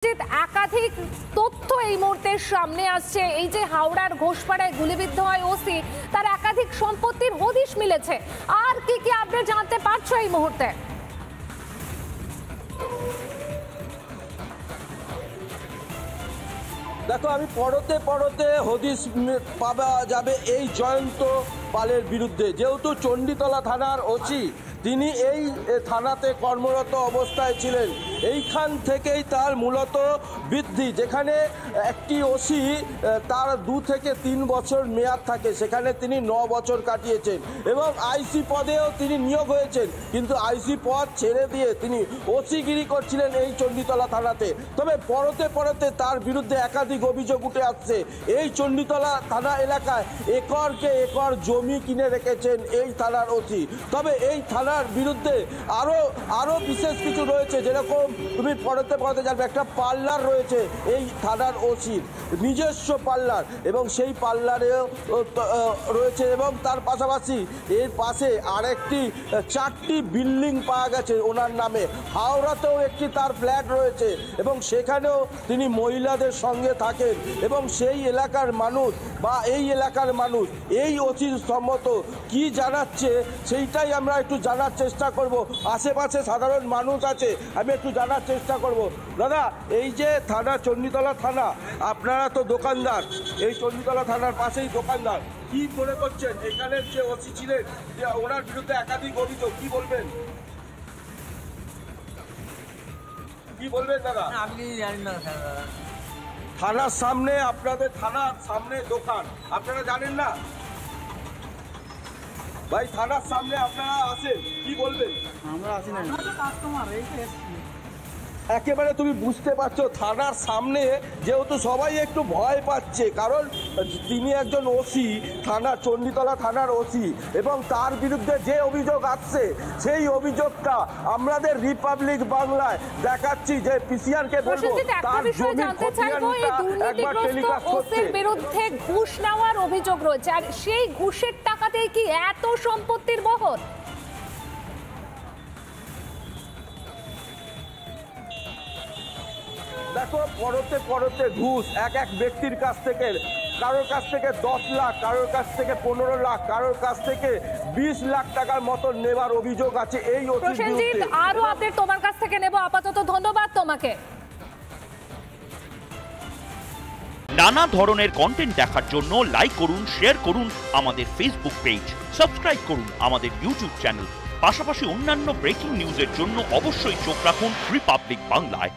একাধিক তথ্য এই মুহূর্তে সামনে আসছে। এই যে হাওড়ার ঘোষপাড়ায় গুলিবিদ্ধ হয় ওসি, তার একাধিক সম্পত্তির হদিশ মিলেছে। আর কি কি আপনি জানতে পারছো এই মুহূর্তে? দেখো, আমি পরতে পরতে হদিশ পাওয়া যাবে এই জয়ন্ত পালের বিরুদ্ধে। যেহেতু চণ্ডীতলা থানার ওসি, তিনি এই থানাতে কর্মরত অবস্থায় ছিলেন। এইখান থেকেই তার মূলত বৃদ্ধি। যেখানে একটি ওসি তার 2 থেকে 3 বছর মেয়াদ থাকে, সেখানে তিনি 9 বছর কাটিয়েছেন এবং আইসি পদেও তিনি নিয়োগ হয়েছেন। কিন্তু আইসি পদ ছেড়ে দিয়ে তিনি ওসিগিরি করছিলেন এই চণ্ডীতলা থানাতে। তবে পরতে পরতে তার বিরুদ্ধে একাধিক অভিযোগ উঠে আসছে। এই চণ্ডীতলা থানা এলাকায় একরকে একর জমি কিনে রেখেছেন এই থানার ওসি। তবে এই থানার বিরুদ্ধে আরো বিশেষ কিছু রয়েছে। যেরকম তুমি পরতে পরতে জানবে, একটা পার্লার রয়েছে এই থানার ওসির, নিজস্ব পার্লার, এবং সেই পার্লারেও রয়েছে। এবং তার পাশাপাশি এর পাশে আরেকটি 4টি বিল্ডিং পাওয়া গেছে ওনার নামে। হাওড়াতেও একটি তার ফ্ল্যাট রয়েছে এবং সেখানেও তিনি মহিলাদের সঙ্গে থাকেন। এবং সেই এলাকার মানুষ বা এই এলাকার মানুষ এই ওসির সম্মত কি জানাচ্ছে সেইটাই আমরা একটু জানার চেষ্টা করব। আশেপাশে সাধারণ মানুষ আছে, আমি একটু জানার চেষ্টা করব। দাদা, এই যে থানা চণ্ডীতলা থানা, আপনারা তো দোকানদার, এই চণ্ডীতলা থানার পাশেই দোকানদার, কি মনে করছেন এখানের যে ওসি ছিলেন, যে ওনার বিরুদ্ধে একাধিক অভিযোগ, কি বলবেন? কি বলবেন দাদা? আমি জানি না থানার সামনে, আপনাদের থানার সামনে দোকান, আপনারা জানেন না? ভাই, থানার সামনে আপনারা আছেন, কি বলবেন? আমরা আসি না, কাস্টমার এই তো এসছি। একেবারে তুমি বুঝতে পারছো, থানার সামনে যেহেতু সবাই একটু ভয় পাচ্ছে, কারণ তিনি একজন ওসি, থানা চণ্ডীতলা থানার ওসি, এবং তার বিরুদ্ধে যে অভিযোগ আসছে সেই অভিযোগটা আমাদের রিপাবলিক বাংলায় দেখাচ্ছি। যে পিসিআরকে বলবো তার জমির খতিয়ানটা একবার টেলিকাস্ট করতে। বিরুদ্ধে ঘুষ নেওয়ার অভিযোগ রয়েছে, আর সেই ঘুষের টাকাতেই কি এত সম্পত্তির বহর? দেখো, পরতে পরতে ঘুষ এক ব্যক্তির কাছ থেকে, কারোর কাছ থেকে 10 লাখ, কারোর কাছ থেকে 15 লাখ, কারোর কাছ থেকে 20 লাখ টাকার মতো নেবার অভিযোগ আছে এই ওসির বিরুদ্ধে। আরো আপডেট তোমার কাছ থেকে নেব। আপাতত ধন্যবাদ তোমাকে। নানা ধরনের কন্টেন্ট দেখার জন্য লাইক করুন, শেয়ার করুন আমাদের ফেসবুক পেজ, সাবস্ক্রাইব করুন আমাদের ইউটিউব চ্যানেল। পাশাপাশি অন্যান্য ব্রেকিং নিউজের জন্য অবশ্যই চোখ রাখুন রিপাবলিক বাংলায়।